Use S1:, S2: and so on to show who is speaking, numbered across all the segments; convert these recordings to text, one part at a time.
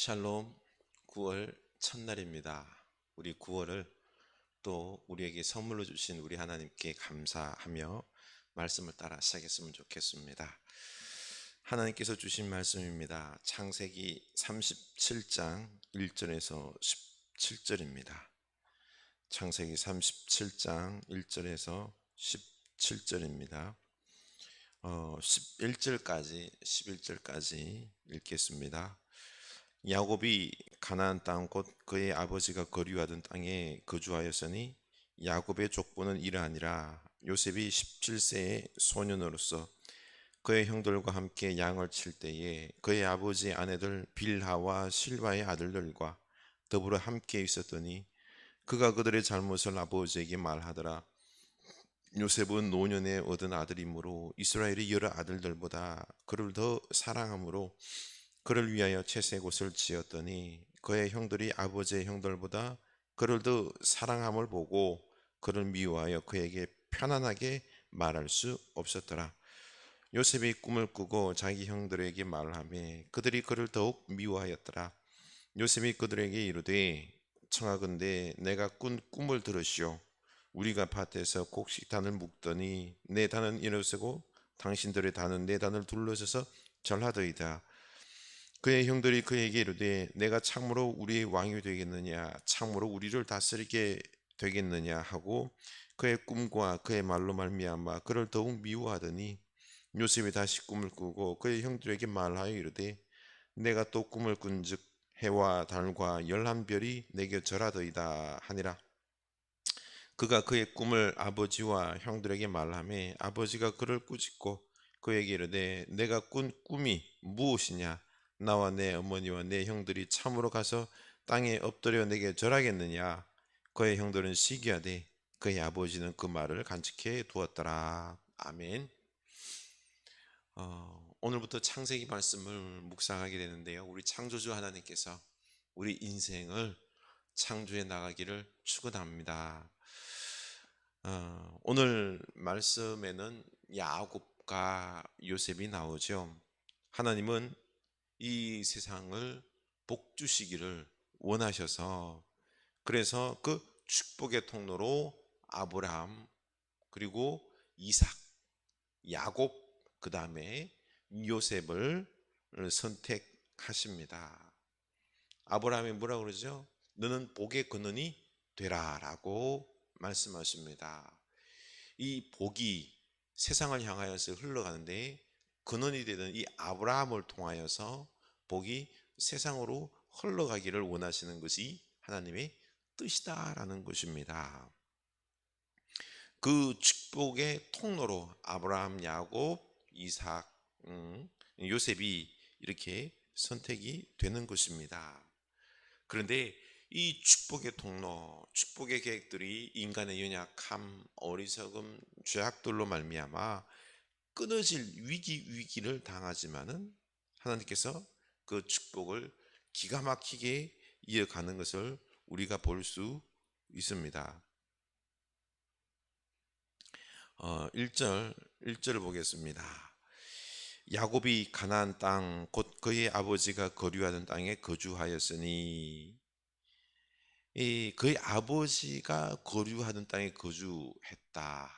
S1: 샬롬. 9월 첫날입니다. 우리 9월을 또 우리에게 선물로 주신 우리 하나님께 감사하며 말씀을 따라 시작했으면 좋겠습니다. 하나님께서 주신 말씀입니다. 창세기 37장 1절에서 17절입니다. 창세기 37장 1절에서 17절입니다. 11절까지 읽겠습니다. 야곱이 가나안 땅 곧 그의 아버지가 거류하던 땅에 거주하였으니 야곱의 족보는 이러하니라. 요셉이 17세의 소년으로서 그의 형들과 함께 양을 칠 때에 그의 아버지 아내들 빌하와 실바의 아들들과 더불어 함께 있었더니 그가 그들의 잘못을 아버지에게 말하더라. 요셉은 노년에 얻은 아들이므로 이스라엘의 여러 아들들보다 그를 더 사랑하므로 그를 위하여 채색 옷을 지었더니 그의 형들이 아버지의 형들보다 그를 더 사랑함을 보고 그를 미워하여 그에게 편안하게 말할 수 없었더라. 요셉이 꿈을 꾸고 자기 형들에게 말하며 그들이 그를 더욱 미워하였더라. 요셉이 그들에게 이르되 청하건대 내가 꾼 꿈을 들으시오. 우리가 밭에서 곡식단을 묶더니 내 단은 일어서고 당신들의 단은 내 단을 둘러서서 절하더이다. 그의 형들이 그에게 이르되 내가 참으로 우리의 왕이 되겠느냐, 참으로 우리를 다스리게 되겠느냐 하고 그의 꿈과 그의 말로 말미암아 그를 더욱 미워하더니 요셉이 다시 꿈을 꾸고 그의 형들에게 말하여 이르되 내가 또 꿈을 꾼즉 해와 달과 11별이 내게 절하더이다 하니라. 그가 그의 꿈을 아버지와 형들에게 말하며 아버지가 그를 꾸짖고 그에게 이르되 내가 꾼 꿈이 무엇이냐, 나와 내 어머니와 내 형들이 참으로 가서 땅에 엎드려 내게 절하겠느냐. 그의 형들은 시기하되 그의 아버지는 그 말을 간직해 두었더라. 아멘. 오늘부터 창세기 말씀을 묵상하게 되는데요, 우리 창조주 하나님께서 우리 인생을 창조해 나가기를 축원합니다. 오늘 말씀에는 야곱과 요셉이 나오죠. 하나님은 이 세상을 복주시기를 원하셔서 그래서 그 축복의 통로로 아브라함 그리고 이삭, 야곱 그 다음에 요셉을 선택하십니다. 아브라함이 뭐라고 그러죠? 너는 복의 근원이 되라 라고 말씀하십니다. 이 복이 세상을 향하여서 흘러가는데 근원이 되는 이 아브라함을 통하여서 복이 세상으로 흘러가기를 원하시는 것이 하나님의 뜻이다라는 것입니다. 그 축복의 통로로 아브라함, 야곱, 이삭, 요셉이 이렇게 선택이 되는 것입니다. 그런데 이 축복의 통로, 축복의 계획들이 인간의 연약함, 어리석음, 죄악들로 말미암아 끊어질 위기를 당하지만은 하나님께서 그 축복을 기가 막히게 이어가는 것을 우리가 볼 수 있습니다. 1절을 보겠습니다. 야곱이 가나안 땅 곧 그의 아버지가 거류하던 땅에 거주하였으니, 그의 아버지가 거류하던 땅에 거주했다.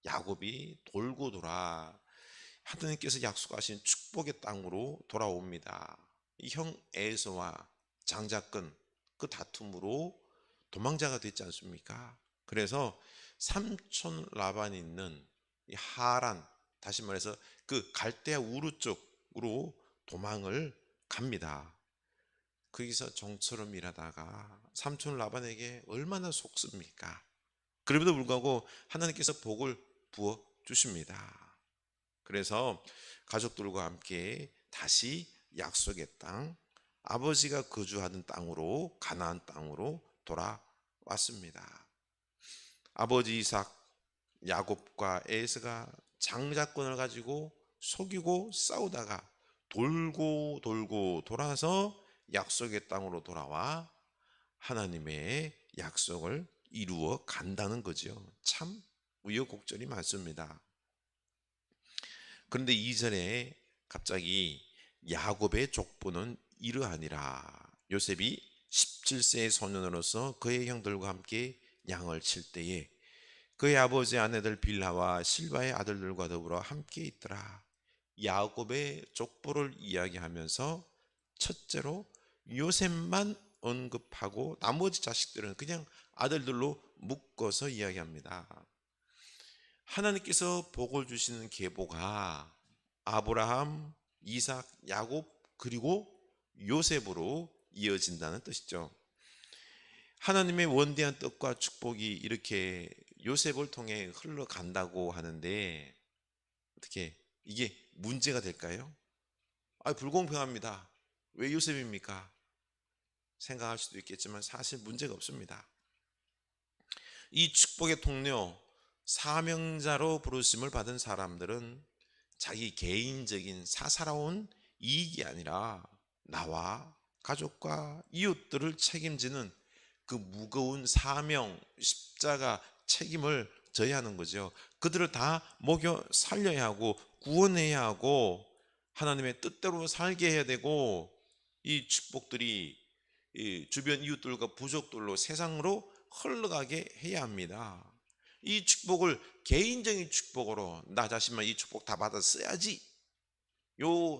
S1: 야곱이 돌고 돌아 하나님께서 약속하신 축복의 땅으로 돌아옵니다. 이 형 에서와 장자권 그 다툼으로 도망자가 됐지 않습니까? 그래서 삼촌 라반이 있는 이 하란, 다시 말해서 그 갈대아 우르 쪽으로 도망을 갑니다. 거기서 종처럼 일하다가 삼촌 라반에게 얼마나 속습니까? 그럼에도 불구하고 하나님께서 복을 부어 주십니다. 그래서 가족들과 함께 다시 약속의 땅, 아버지가 거주하던 땅으로, 가나안 땅으로 돌아왔습니다. 아버지 이삭, 야곱과 에서가 장자권을 가지고 속이고 싸우다가 돌고 돌아서 약속의 땅으로 돌아와 하나님의 약속을 이루어 간다는 거죠. 참 우여곡절이 많습니다. 그런데 2절에 갑자기 야곱의 족보는 이러하니라. 요셉이 17세의 소년으로서 그의 형들과 함께 양을 칠 때에 그의 아버지 아내들 빌하와 실바의 아들들과 더불어 함께 있더라. 야곱의 족보를 이야기하면서 첫째로 요셉만 언급하고 나머지 자식들은 그냥 아들들로 묶어서 이야기합니다. 하나님께서 복을 주시는 계보가 아브라함, 이삭, 야곱 그리고 요셉으로 이어진다는 뜻이죠. 하나님의 원대한 뜻과 축복이 이렇게 요셉을 통해 흘러간다고 하는데 어떻게 이게 문제가 될까요? 불공평합니다. 왜 요셉입니까? 생각할 수도 있겠지만 사실 문제가 없습니다. 이 축복의 통로, 사명자로 부르심을 받은 사람들은 자기 개인적인 사사로운 이익이 아니라 나와 가족과 이웃들을 책임지는 그 무거운 사명, 십자가 책임을 져야 하는 거죠. 그들을 다 먹여 살려야 하고 구원해야 하고 하나님의 뜻대로 살게 해야 되고 이 축복들이 이 주변 이웃들과 부족들로 세상으로 흘러가게 해야 합니다. 이 축복을 개인적인 축복으로 나 자신만 이 축복 다 받아 써야지,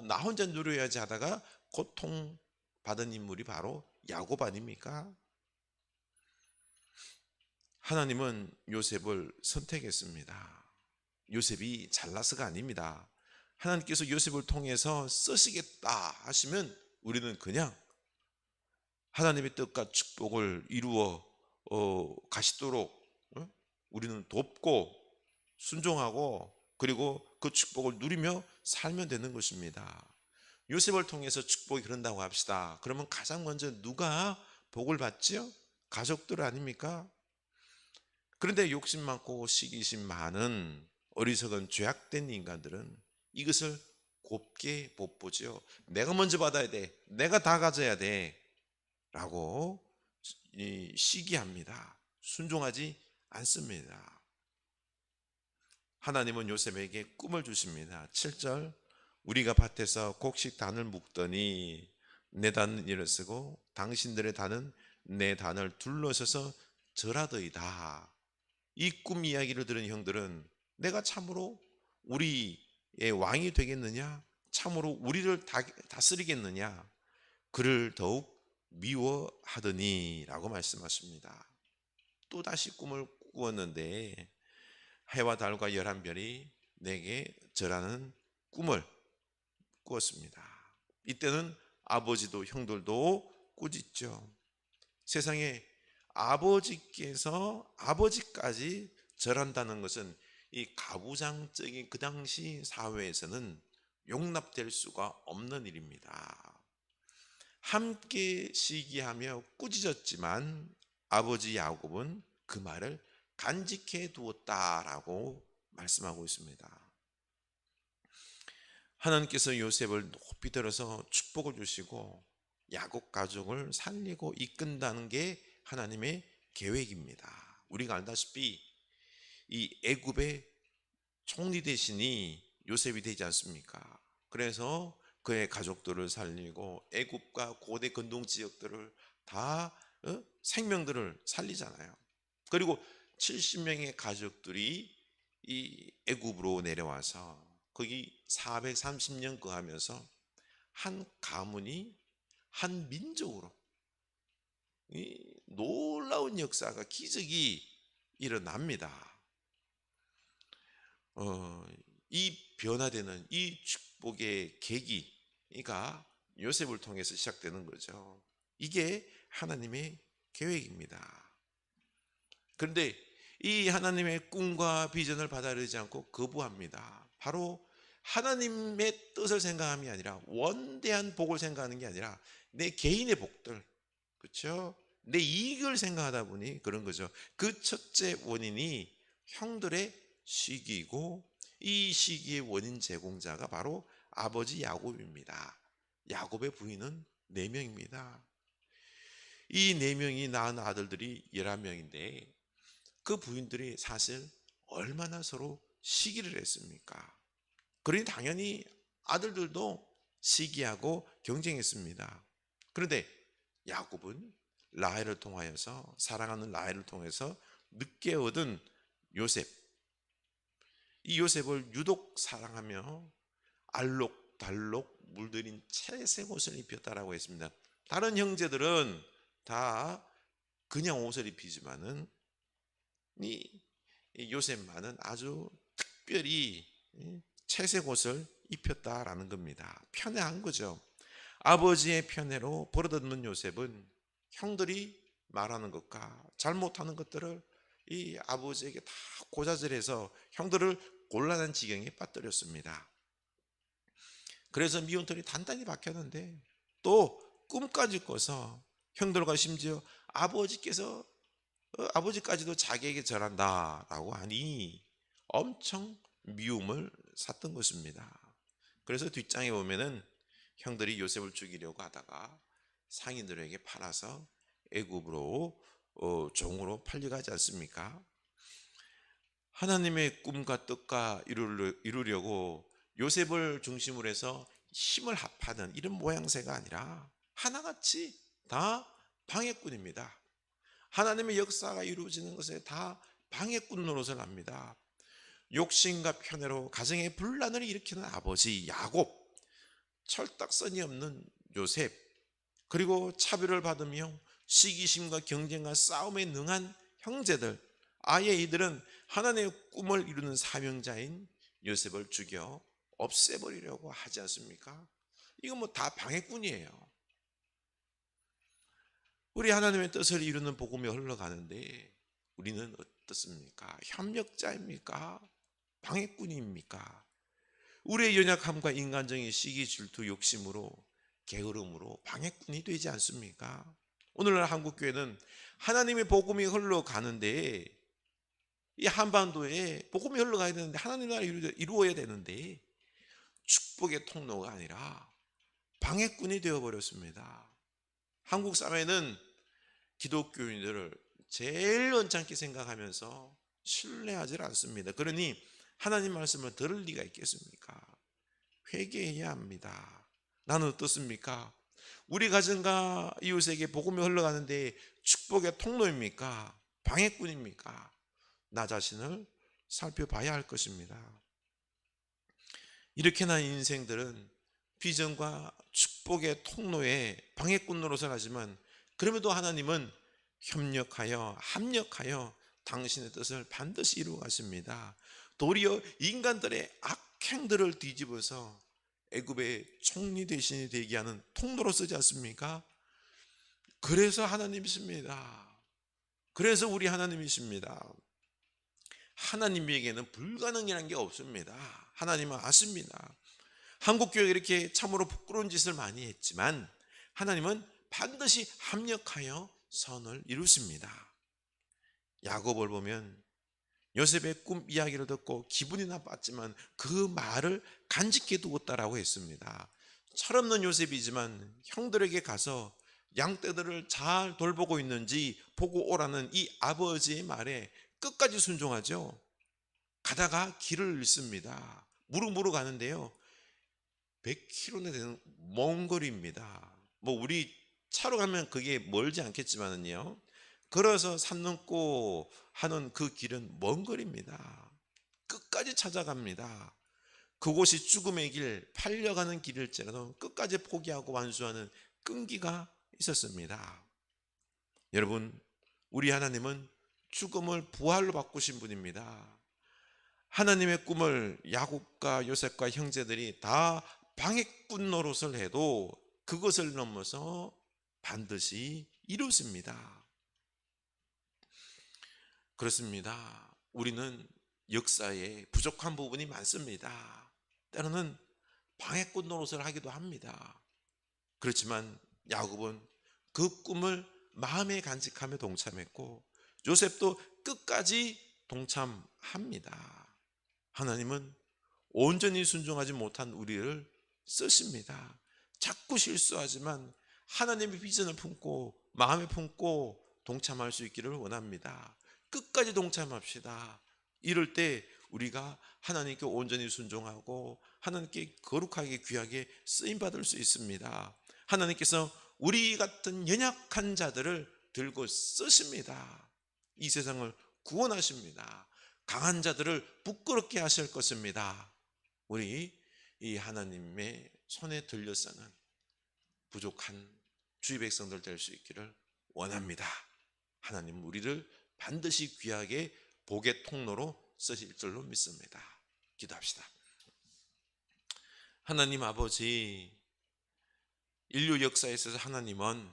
S1: 나 혼자 누려야지 하다가 고통받은 인물이 바로 야곱 아닙니까? 하나님은 요셉을 선택했습니다. 요셉이 잘나서가 아닙니다. 하나님께서 요셉을 통해서 쓰시겠다 하시면 우리는 그냥 하나님의 뜻과 축복을 이루어 가시도록 우리는 돕고 순종하고 그리고 그 축복을 누리며 살면 되는 것입니다. 요셉을 통해서 축복이 흐른다고 합시다. 그러면 가장 먼저 누가 복을 받지요? 가족들 아닙니까? 그런데 욕심 많고 시기심 많은 어리석은 죄악된 인간들은 이것을 곱게 못 보죠. 내가 먼저 받아야 돼, 내가 다 가져야 돼 라고 시기합니다. 순종하지 않습니다. 하나님은 요셉에게 꿈을 주십니다. 7절, 우리가 밭에서 곡식 단을 묶더니 내 단은 일어서고 당신들의 단은 내 단을 둘러서서 절하더이다. 이 꿈 이야기를 들은 형들은 내가 참으로 우리의 왕이 되겠느냐, 참으로 우리를 다스리겠느냐, 그를 더욱 미워하더니 라고 말씀하십니다. 또다시 꿈을 꾸었는데 해와 달과 11별이 내게 절하는 꿈을 꾸었습니다. 이때는 아버지도 형들도 꾸짖죠. 세상에 아버지께서 아버지까지 절한다는 것은 이 가부장적인 그 당시 사회에서는 용납될 수가 없는 일입니다. 함께 시기하며 꾸짖었지만 아버지 야곱은 그 말을 간직해 두었다라고 말씀하고 있습니다. 하나님께서 요셉을 높이 들어서 축복을 주시고 야곱 가족을 살리고 이끈다는 게 하나님의 계획입니다. 우리가 알다시피 이 애굽의 총리 대신이 요셉이 되지 않습니까? 그래서 그의 가족들을 살리고 애굽과 고대 근동 지역들을 다 생명들을 살리잖아요. 그리고 70명의 가족들이 이 애굽으로 내려와서 거기 430년 거하면서 한 가문이 한 민족으로 이 놀라운 역사가 기적이 일어납니다. 이 변화되는 이 축복의 계기가 요셉을 통해서 시작되는 거죠. 이게 하나님의 계획입니다. 그런데 이 하나님의 꿈과 비전을 받아들이지 않고 거부합니다. 바로 하나님의 뜻을 생각함이 아니라 원대한 복을 생각하는 게 아니라 내 개인의 복들, 그렇죠? 내 이익을 생각하다 보니 그런 거죠. 그 첫째 원인이 형들의 시기이고 이 시기의 원인 제공자가 바로 아버지 야곱입니다. 야곱의 부인은 4명입니다. 이 4명이 낳은 아들들이 11명인데 그 부인들이 사실 얼마나 서로 시기를 했습니까? 그러니 당연히 아들들도 시기하고 경쟁했습니다. 그런데 야곱은 라헬을 통하여서, 사랑하는 라헬을 통해서 늦게 얻은 요셉, 이 요셉을 유독 사랑하며 알록달록 물들인 채색 옷을 입혔다라고 했습니다. 다른 형제들은 다 그냥 옷을 입히지만은 이 요셉만은 아주 특별히 채색 옷을 입혔다라는 겁니다. 편애한 거죠. 아버지의 편애로 버릇없는 요셉은 형들이 말하는 것과 잘못하는 것들을 이 아버지에게 다 고자질해서 형들을 곤란한 지경에 빠뜨렸습니다. 그래서 미운털이 단단히 박혔는데 또 꿈까지 꿔서 형들과 심지어 아버지까지도 자기에게 절한다라고 하니 엄청 미움을 샀던 것입니다. 그래서 뒷장에 보면은 형들이 요셉을 죽이려고 하다가 상인들에게 팔아서 애굽으로 종으로 팔려가지 않습니까? 하나님의 꿈과 뜻과 이루려고 요셉을 중심으로 해서 힘을 합하는 이런 모양새가 아니라 하나같이 다 방해꾼입니다. 하나님의 역사가 이루어지는 것에 다 방해꾼 노릇을 합니다. 욕심과 편애로 가정의 분란을 일으키는 아버지 야곱, 철딱서니 없는 요셉, 그리고 차별을 받으며 시기심과 경쟁과 싸움에 능한 형제들, 아예 이들은 하나님의 꿈을 이루는 사명자인 요셉을 죽여 없애버리려고 하지 않습니까? 이건 뭐 다 방해꾼이에요. 우리 하나님의 뜻을 이루는 복음이 흘러가는데 우리는 어떻습니까? 협력자입니까? 방해꾼입니까? 우리의 연약함과 인간적인 시기, 질투, 욕심으로, 게으름으로 방해꾼이 되지 않습니까? 오늘날 한국교회는 하나님의 복음이 흘러가는데, 이 한반도에 복음이 흘러가야 되는데, 하나님 나라 이루어야 되는데 축복의 통로가 아니라 방해꾼이 되어버렸습니다. 한국 사회는 기독교인들을 제일 언짢게 생각하면서 신뢰하지 않습니다. 그러니 하나님 말씀을 들을 리가 있겠습니까? 회개해야 합니다. 나는 어떻습니까? 우리 가정과 이웃에게 복음이 흘러가는데 축복의 통로입니까? 방해꾼입니까? 나 자신을 살펴봐야 할 것입니다. 이렇게 난 인생들은 비전과 축복의 통로에 방해꾼 노릇을 하지만 그럼에도 하나님은 협력하여 합력하여 당신의 뜻을 반드시 이루어 가십니다. 도리어 인간들의 악행들을 뒤집어서 애굽의 총리 대신이 되게 하는 통로로 쓰지 않습니까? 그래서 하나님이십니다. 그래서 우리 하나님이십니다. 하나님에게는 불가능이라는 게 없습니다. 하나님은 아십니다. 한국교회가 이렇게 참으로 부끄러운 짓을 많이 했지만 하나님은 반드시 합력하여 선을 이루십니다. 야곱을 보면 요셉의 꿈 이야기를 듣고 기분이 나빴지만 그 말을 간직해 두었다라고 했습니다. 철없는 요셉이지만 형들에게 가서 양떼들을 잘 돌보고 있는지 보고 오라는 이 아버지의 말에 끝까지 순종하죠. 가다가 길을 잃습니다. 무르무르 가는데요, 100km 되는 먼 거리입니다. 뭐 우리 차로 가면 그게 멀지 않겠지만은요, 걸어서 산 넘고 하는 그 길은 먼 거리입니다. 끝까지 찾아갑니다. 그곳이 죽음의 길, 팔려가는 길일지라도 끝까지 포기하고 완수하는 끈기가 있었습니다. 여러분, 우리 하나님은 죽음을 부활로 바꾸신 분입니다. 하나님의 꿈을 야곱과 요셉과 형제들이 다 방해꾼 노릇을 해도 그것을 넘어서 반드시 이루십니다. 그렇습니다. 우리는 역사에 부족한 부분이 많습니다. 때로는 방해꾼 노릇을 하기도 합니다. 그렇지만 야곱은 그 꿈을 마음에 간직하며 동참했고 요셉도 끝까지 동참합니다. 하나님은 온전히 순종하지 못한 우리를 쓰십니다. 자꾸 실수하지만 하나님의 비전을 품고 마음에 품고 동참할 수 있기를 원합니다. 끝까지 동참합시다. 이럴 때 우리가 하나님께 온전히 순종하고 하나님께 거룩하게 귀하게 쓰임받을 수 있습니다. 하나님께서 우리 같은 연약한 자들을 들고 쓰십니다. 이 세상을 구원하십니다. 강한 자들을 부끄럽게 하실 것입니다. 우리 이 하나님의 손에 들려서는 부족한 주의 백성들 될 수 있기를 원합니다. 하나님 우리를 반드시 귀하게 복의 통로로 쓰실 줄로 믿습니다. 기도합시다. 하나님 아버지, 인류 역사에 있어서 하나님은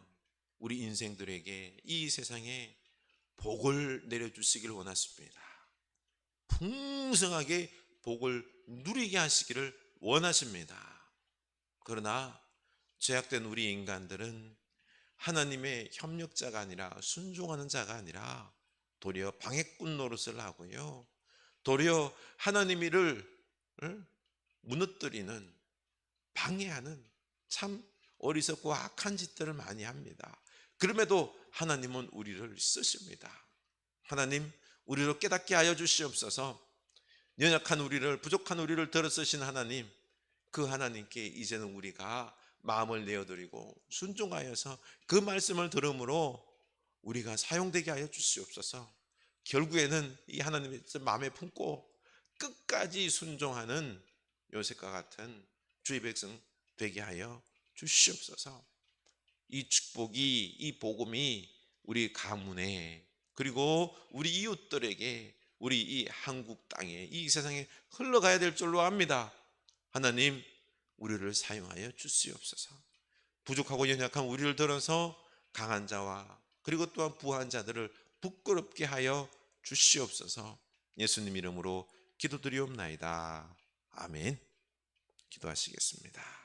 S1: 우리 인생들에게 이 세상에 복을 내려주시기를 원하십니다. 풍성하게 복을 누리게 하시기를 원하십니다. 그러나 죄악된 우리 인간들은 하나님의 협력자가 아니라 순종하는 자가 아니라 도리어 방해꾼 노릇을 하고요, 도리어 하나님이를 무너뜨리는, 방해하는 참 어리석고 악한 짓들을 많이 합니다. 그럼에도 하나님은 우리를 쓰십니다. 하나님 우리를 깨닫게 하여 주시옵소서. 연약한 우리를, 부족한 우리를 들어 쓰신 하나님, 그 하나님께 이제는 우리가 마음을 내어드리고 순종하여서 그 말씀을 들음으로 우리가 사용되게 하여 주시옵소서. 결국에는 이 하나님의 마음에 품고 끝까지 순종하는 요셉과 같은 주의 백성 되게 하여 주시옵소서. 이 축복이, 이 복음이 우리 가문에, 그리고 우리 이웃들에게, 우리 이 한국 땅에, 이 세상에 흘러가야 될 줄로 압니다. 하나님 우리를 사용하여 주시옵소서. 부족하고 연약한 우리를 들어서 강한 자와 그리고 또한 부한 자들을 부끄럽게 하여 주시옵소서. 예수님 이름으로 기도드리옵나이다. 아멘. 기도하시겠습니다.